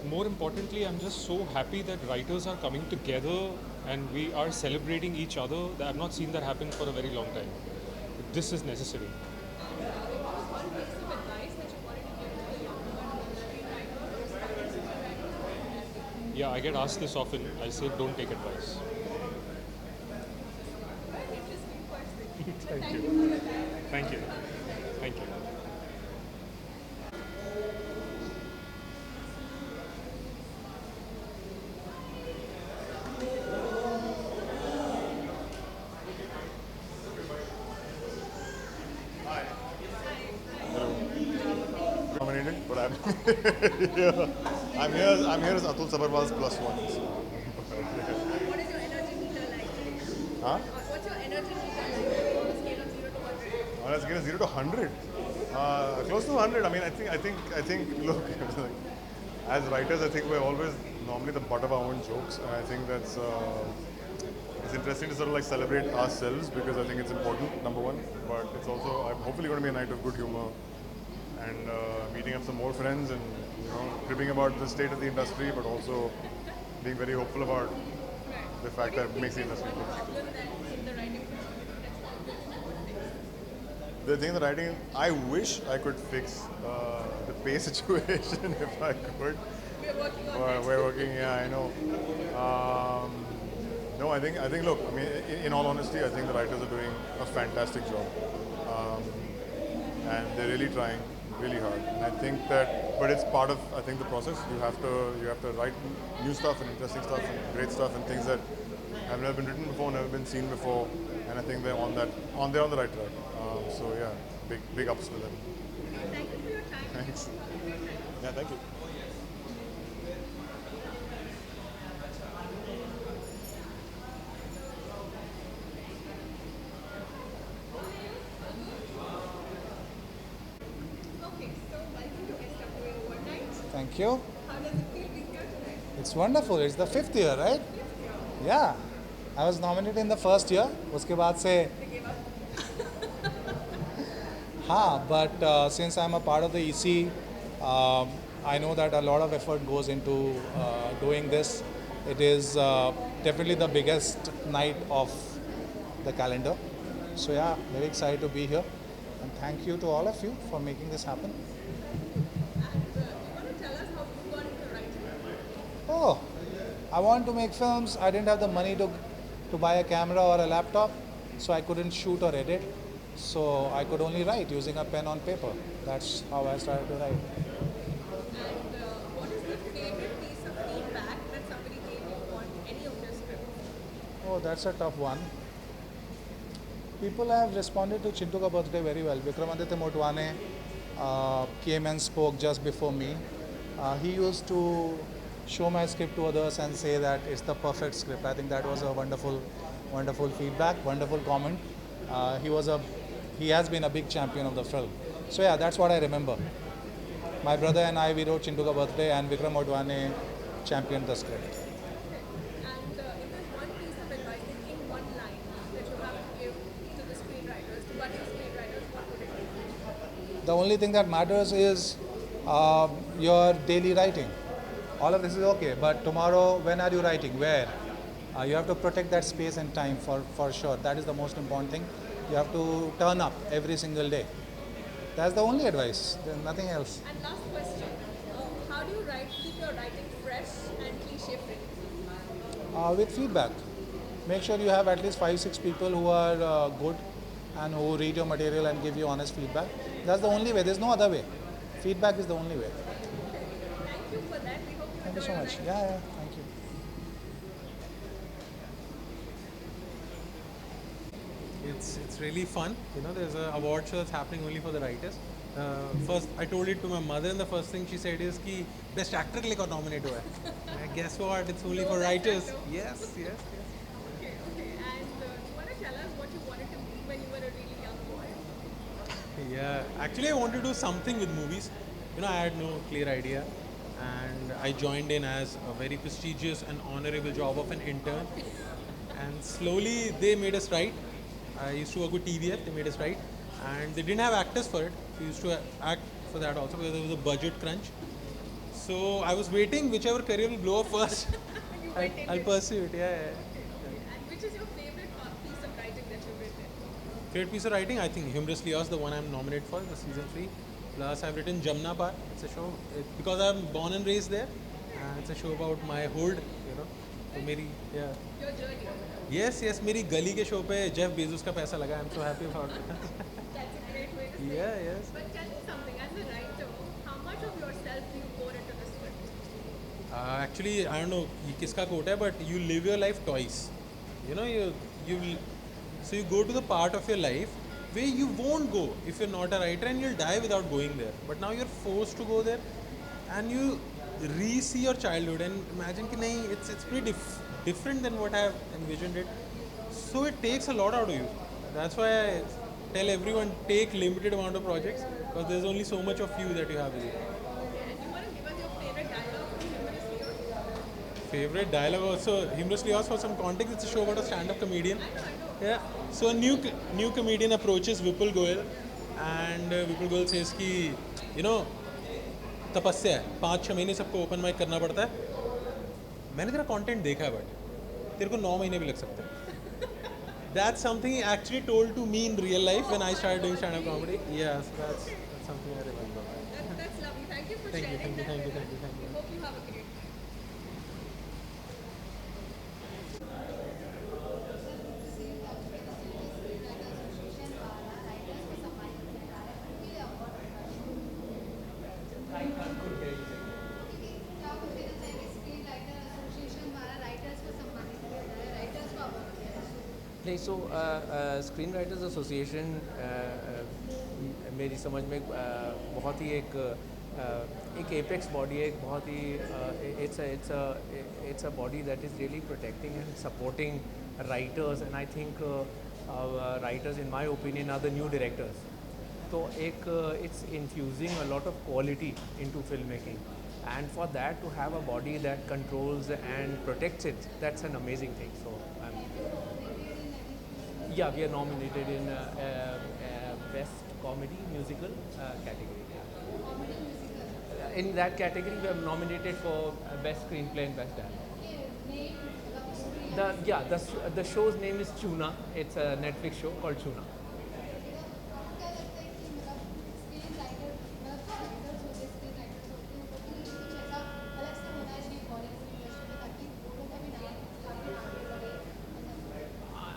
More importantly, I'm just so happy that writers are coming together and we are celebrating each other. I've not seen that happen for a very long time. This is necessary. Yeah, I get asked this often. I say, don't take advice. Thank you. Thank you. Thank you. Nominated, but I'm yeah. I'm here as Atul Sabarwal's +1. So. What is your energy meter like today? Huh? What's your energy meter like on a scale of 0 to 100? On a scale of 0 to 100, close to 100. I mean, I think. Look, as writers, I think we're always normally the butt of our own jokes, and I think that's it's interesting to sort of like celebrate ourselves because I think it's important. Number one, but it's also hopefully going to be a night of good humor and meeting up some more friends and cribbing about the state of the industry, but also being very hopeful about the fact that it makes the industry good. The thing in the writing, I wish I could fix the pay situation if I could. We're working. Yeah, I know. No, I think. Look, I mean, in all honesty, I think the writers are doing a fantastic job, and they're really trying really hard. And I think that, but it's part of the process. You have to write new stuff and interesting stuff and great stuff and things that have never been written before, never been seen before. And I think they're on the right track. So yeah, big ups to them. Thank you for your time. Thanks. Yeah, thank you. Okay, so welcome to SWA Overnight. Thank you. How does it feel being here today? It's wonderful. It's the 5th year, right? Yeah. I was nominated in the first year. उसके बाद से हाँ, but since I'm a part of the EC, I know that a lot of effort goes into doing this. It is definitely the biggest night of the calendar. So yeah, very excited to be here. And thank you to all of you for making this happen. Oh, I want to make films. I didn't have the money to buy a camera or a laptop, so I couldn't shoot or edit. So I could only write using a pen on paper. That's how I started to write. What is the favorite piece of feedback that somebody gave you on any of your scripts? Oh, that's a tough one. People have responded to Chintu Ka Birthday very well. Vikramaditya Motwane came and spoke just before me. He used to show my script to others and say that it's the perfect script. I think that was a wonderful, wonderful feedback, wonderful comment. He has been a big champion of the film. So yeah, that's what I remember. My brother and I, we wrote Chintu Ka Birthday, and Vikram Motwane championed the script. And if there's one piece of advice in one line that you have to give to the screenwriters, to budding screenwriters, what would it be? The only thing that matters is your daily writing. All of this is okay, but tomorrow, when are you writing? Where? You have to protect that space and time for sure. That is the most important thing. You have to turn up every single day. That's the only advice. There's nothing else. And last question, how do you keep your writing fresh and cliche-free? With feedback. Make sure you have at least 5-6 people who are good and who read your material and give you honest feedback. That's the only way. There's no other way. Feedback is the only way. Thank you for that. We hope you Thank you so enjoy much. your Yeah, thank you. It's really fun. You know, there's an award show that's happening only for the writers. First, I told it to my mother, and the first thing she said is कि best actor के लिए कौन nominate हुआ है? Guess what? It's only for writers. Yes. Okay. And do you want to tell us what you wanted to be when you were a really young boy? Yeah, actually I wanted to do something with movies. You know, I had no clear idea, and I joined in as a very prestigious and honorable job of an intern. And slowly they made us write. I used to work with TVF, they made us write. And they didn't have actors for it. We used to act for that also because there was a budget crunch. So I was waiting, whichever career will blow up first, I'll pursue it. Yeah. And which is your favorite piece of writing that you've written? Favorite piece of writing, I think Humorous Chaos, the one I'm nominated for, the season 3. Plus I've written Jamna Par. It's a show because I'm born and raised there. And it's a show about my hood, you know. So Your journey. Yes, मेरी गली के show पे Jeff Bezos का पैसा लगा. I'm so happy about it. That's a great way to say Yeah, it. yes. But tell me something, as a writer, how much of yourself do you pour into the script? Actually, I don't know ये किसका quote है, but you live your life twice. You know, so you go to the part of your life where you won't go if you're not a writer, and you'll die without going there. But now you're forced to go there, and you re-see your childhood and imagine कि नहीं, it's pretty different than what I have envisioned it. So it takes a lot out of you. That's why I tell everyone, take limited amount of projects because there's only so much of you that you have with you. And you want to give us your favorite dialogue from Humorous Chaos? Favorite dialogue also, Humorous Chaos, for some context, it's a show about a stand-up comedian. Yeah. So a new comedian approaches Vipul Goyal, and Vipul Goyal says कि, you know, तपस्या है, 5-6 महीने सबको open mic करना पड़ता है. मैंने तेरा कंटेंट देखा है बट तेरे को 9 महीने भी लग सकते हैं. That's something he actually told to me in real life when I started doing stand-up comedy. Yes, that's something I remember. That's lovely. Thank you for sharing that with us. We hope you have a great day. नहीं, सो screen writers association मेरी समझ में बहुत ही एक apex body है, एक बहुत ही it's a body that is really protecting and supporting writers, and I think writers, in my opinion, are the new directors. So it's infusing a lot of quality into filmmaking, and for that to have a body that controls and protects it, that's an amazing thing. So yeah, we are nominated in Best comedy musical category. In that category, we are nominated for best screenplay and best dialogue. The show's name is Chuna. It's a Netflix show called Chuna.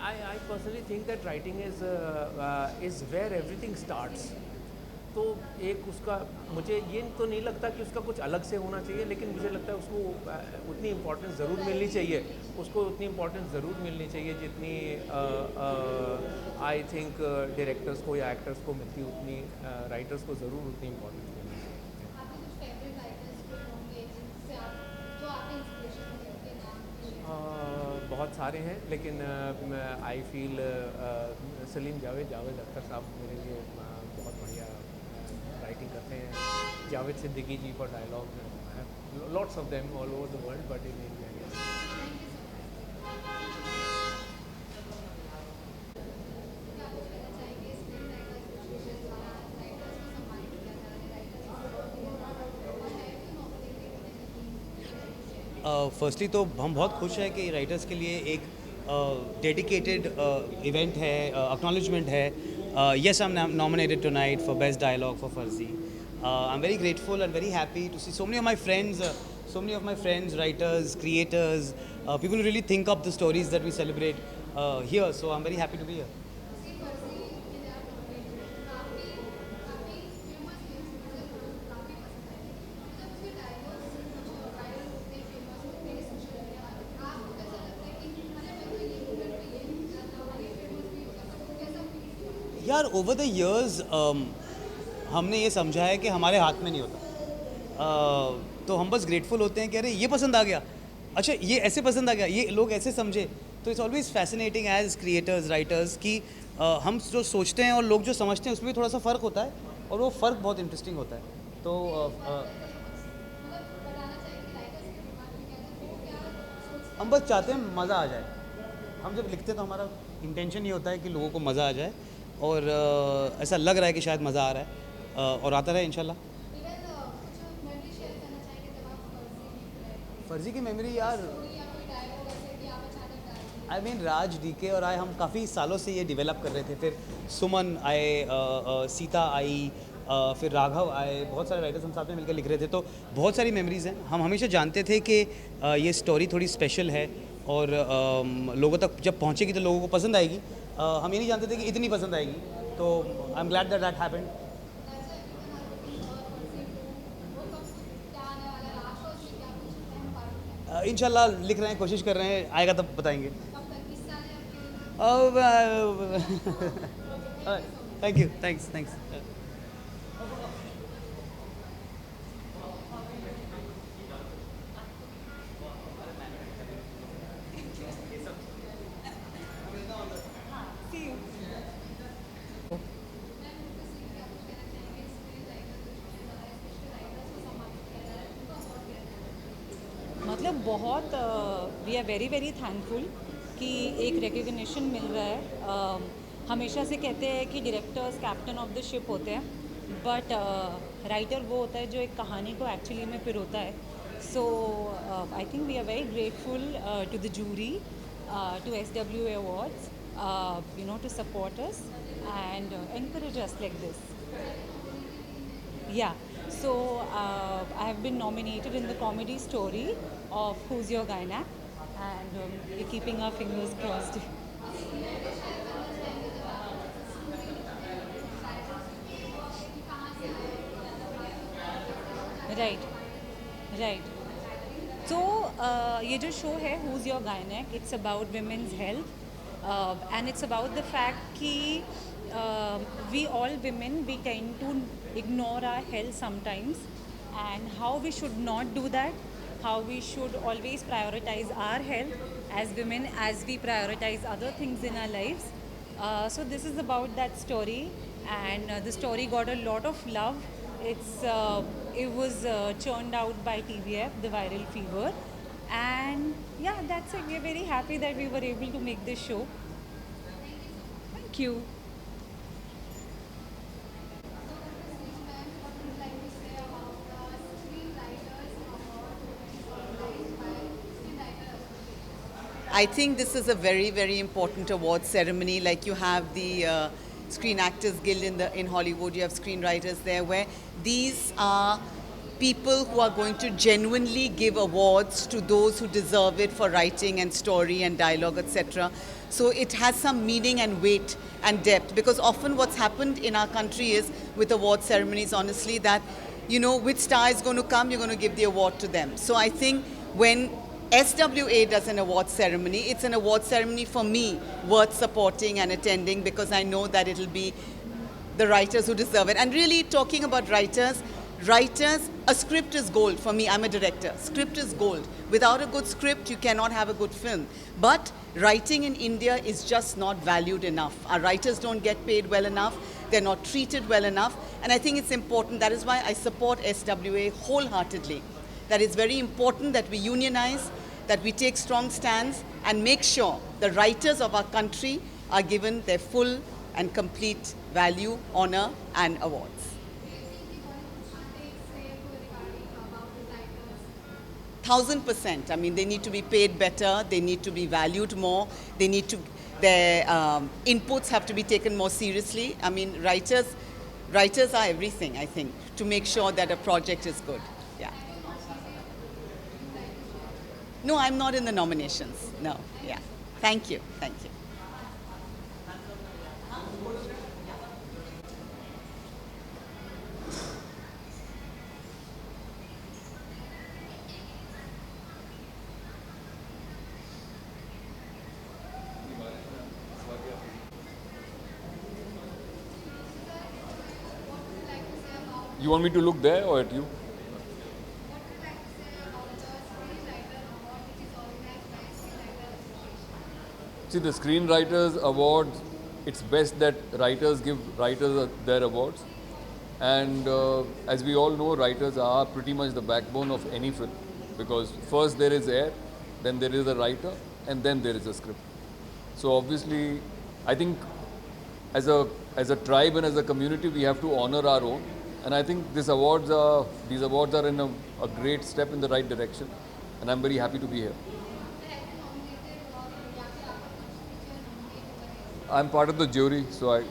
I personally think that writing is where everything starts. तो एक उसका मुझे ये तो नहीं लगता कि उसका कुछ अलग से होना चाहिए, लेकिन मुझे लगता है उसको उतनी इम्पोर्टेंस ज़रूर मिलनी चाहिए, उसको उतनी इम्पोर्टेंस ज़रूर मिलनी चाहिए जितनी आई थिंक डायरेक्टर्स को या एक्टर्स को मिलती, उतनी राइटर्स को ज़रूर उतनी इम्पोर्टेंस मिलनी चाहिए। बहुत सारे हैं, लेकिन आई फील सलीम जावेद अख्तर साहब मेरे लिए बहुत बढ़िया राइटिंग करते हैं। Javed Siddiqui ji for dialogue, lots of them all over the world but in India. Firstly तो हम बहुत खुश हैं कि राइटर्स के लिए एक डेडिकेटेड इवेंट है, एक्नॉलेजमेंट है। Yes, I'm nominated tonight for Best Dialogue for Farzi. I'm very grateful and very happy to see so many of my friends, writers, creators, people who really think up the stories that we celebrate here. So I'm very happy to be here. यार over the years हमने ये समझा है कि हमारे हाथ में नहीं होता, तो हम बस ग्रेटफुल होते हैं कि अरे ये पसंद आ गया, अच्छा ये ऐसे पसंद आ गया, ये लोग ऐसे समझे। तो it's always fascinating as creators, writers कि हम जो सोचते हैं और लोग जो समझते हैं उसमें भी थोड़ा सा फ़र्क होता है, और वो फ़र्क बहुत इंटरेस्टिंग होता है। तो हम बस चाहते हैं मज़ा आ जाए। हम जब लिखते हैं तो हमारा इंटेंशन ये होता है कि लोगों को मज़ा आ जाए, और ऐसा लग रहा है कि शायद मज़ा आ रहा है और आता रहे इंशाल्लाह। फर्जी की मेमोरी यार, आई मीन राज, डीके और आए, हम काफ़ी सालों से ये डेवलप कर रहे थे। फिर सुमन आए, सीता आई, फिर राघव आए, बहुत सारे राइटर्स हम साथ में मिलकर लिख रहे थे। तो बहुत सारी मेमोरीज़ हैं। हम हमेशा जानते थे कि ये स्टोरी थोड़ी स्पेशल है और लोगों तक जब पहुँचेगी तो लोगों को पसंद आएगी। हम ये नहीं जानते थे कि इतनी पसंद आएगी। तो I am glad that happened. इंशाल्लाह लिख रहे हैं, कोशिश कर रहे हैं, आएगा तब बताएंगे। Thank you, thanks. मतलब बहुत we are very very thankful कि एक रिकग्निशन मिल रहा है। हमेशा से कहते हैं कि directors captain of the ship होते हैं, बट राइटर वो होता है जो एक कहानी को एक्चुअली में पिरोता है। So I think we are very grateful to the jury, to SWA Awards, to support us and encourage us like this. Yeah. So I have been nominated in the comedy story of Who's Your Gynac, and we're keeping our fingers crossed. Right. So ये जो show है Who's Your Gynac, it's about women's health, and it's about the fact कि we all women, we tend to ignore our health sometimes, and how we should not do that, how we should always prioritize our health as women as we prioritize other things in our lives. So this is about that story, and the story got a lot of love. It was churned out by TVF, The Viral Fever, and yeah, that's it. We're very happy that we were able to make this show. Thank you. I think this is a very, very important award ceremony. Like you have the Screen Actors Guild in Hollywood, you have screenwriters there, where these are people who are going to genuinely give awards to those who deserve it for writing and story and dialogue, etc. So it has some meaning and weight and depth, because often what's happened in our country is with award ceremonies, honestly, that you know which star is going to come, you're going to give the award to them. So I think when SWA does an award ceremony, it's an award ceremony for me worth supporting and attending, because I know that it'll be the writers who deserve it. And really talking about writers, a script is gold for me. I'm a director. Script is gold. Without a good script, you cannot have a good film. But writing in India is just not valued enough. Our writers don't get paid well enough. They're not treated well enough. And I think it's important. That is why I support SWA wholeheartedly. That it's very important that we unionize, that we take strong stands and make sure the writers of our country are given their full and complete value, honor and awards. 1000%. I mean, they need to be paid better, they need to be valued more, they need to, their inputs have to be taken more seriously. I mean, writers are everything, I think, to make sure that a project is good. Yeah. No, I'm not in the nominations. No, yeah. Thank you, thank you. You want me to look there or at you? See, the Screenwriters Awards, it's best that writers give writers their awards. And as we all know, writers are pretty much the backbone of any film. Because first there is air, then there is a writer, and then there is a script. So obviously, I think as a tribe and as a community, we have to honor our own. And I think these awards are in a great step in the right direction. And I'm very happy to be here. I'm part of the jury, so I...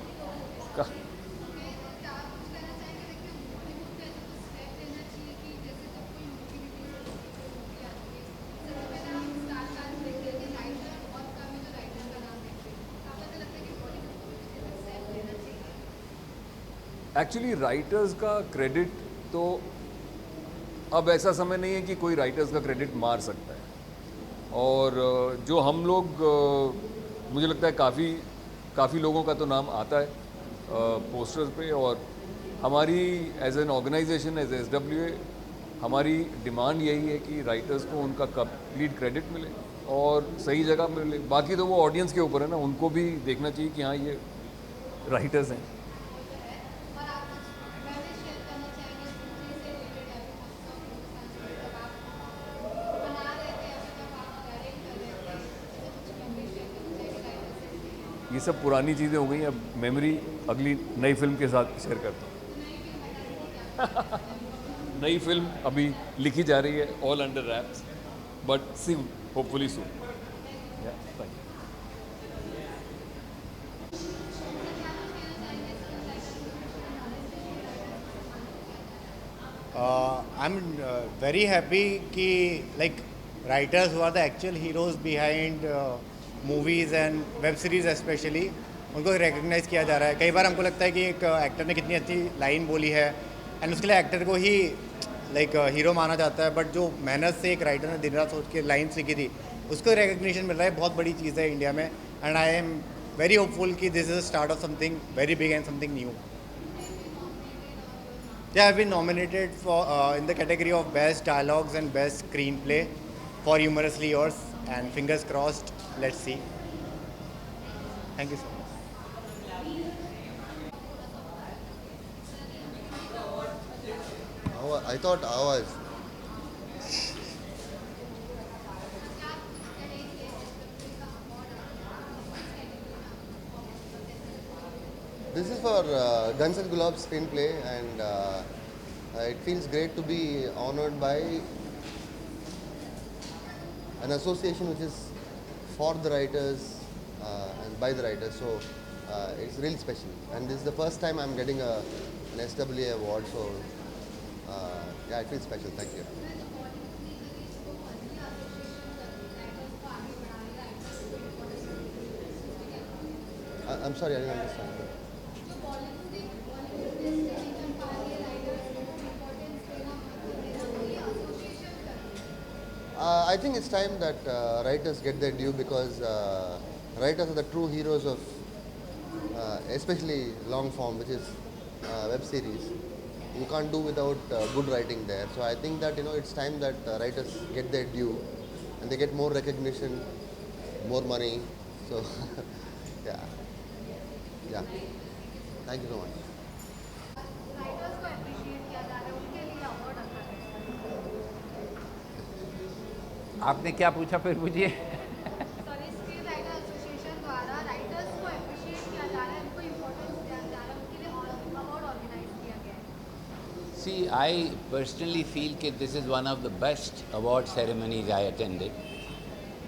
actually writers का credit तो अब ऐसा समय नहीं है कि कोई writers का क्रेडिट मार सकता है और जो हम लोग मुझे लगता है काफ़ी लोगों का तो नाम आता है पोस्टर्स पे और हमारी as an organisation as SWA हमारी डिमांड यही है कि राइटर्स को उनका कंप्लीट क्रेडिट मिले और सही जगह मिले। बाकी तो वो ऑडियंस के ऊपर है ना, उनको भी देखना चाहिए कि हाँ ये राइटर्स हैं। ये सब पुरानी चीज़ें हो गई, अब मेमोरी अगली नई फिल्म के साथ शेयर करता हूँ। नई फिल्म अभी लिखी जा रही है, all under wraps, but soon, hopefully soon. Thank you. I am very happy कि like writers who are the actual heroes behind movies and web series specially, उनको रिकग्नाइज़ किया जा रहा है। कई बार हमको लगता है कि एक एक्टर ने कितनी अच्छी लाइन बोली है एंड उसके लिए एक्टर को ही लाइक हीरो माना जाता है, बट जो मेहनत से एक राइटर ने दिन रात सोच के लाइन्स लिखी थी उसको रिकग्निशन मिल रहा है। बहुत बड़ी चीज़ है इंडिया में and I am very hopeful कि this is a start of something very big and something new. Yeah, I've been nominated for in the category of best dialogues and best screenplay for Humorously Yours, and fingers crossed, let's see. Thank you so much. I thought ours. This is for Guns and Gulab's screenplay, and it feels great to be honored by an association which is for the writers and by the writers. So it's really special. And this is the first time I'm getting an SWA award. So yeah, it feels special. Thank you. I'm sorry, I didn't understand. I think it's time that writers get their due, because writers are the true heroes of especially long form, which is web series. You can't do without good writing there. So I think that it's time that writers get their due and they get more recognition, more money. So yeah. Thank you so much. Writers को appreciate किया जा रहा है, उनके लिए award रखा है। आपने क्या पूछा फिर पूछिए। सॉरी, स्क्रीन राइटर एसोसिएशन द्वारा राइटर्स को अप्रिशिएट किया जा रहा है, उनको इम्पोर्टेंस दिया जा रहा है, उनके लिए अवार्ड ऑर्गेनाइज किया गया है। See, I personally feel that this is one of the best award ceremonies I attended,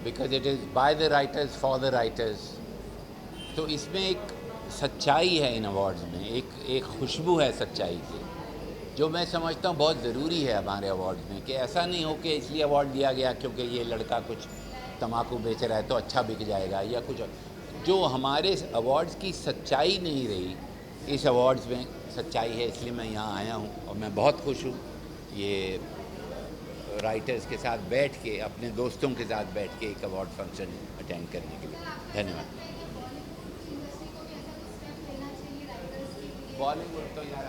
because it is by the writers for the writers. तो इसमें एक सच्चाई है इन अवार्ड्स में, एक खुशबू है सच्चाई की, जो मैं समझता हूँ बहुत ज़रूरी है हमारे अवार्ड्स में, कि ऐसा नहीं हो कि इसलिए अवार्ड दिया गया क्योंकि ये लड़का कुछ तम्बाकू बेच रहा है तो अच्छा बिक जाएगा, या कुछ जो हमारे अवार्ड्स की सच्चाई नहीं रही, इस अवार्ड्स में सच्चाई है। इसलिए मैं यहाँ आया हूँ और मैं बहुत खुश हूँ ये राइटर्स के साथ बैठ के, अपने दोस्तों के साथ बैठ के एक अवार्ड फंक्शन अटेंड करने के लिए। धन्यवाद। बॉलीवुड तो यार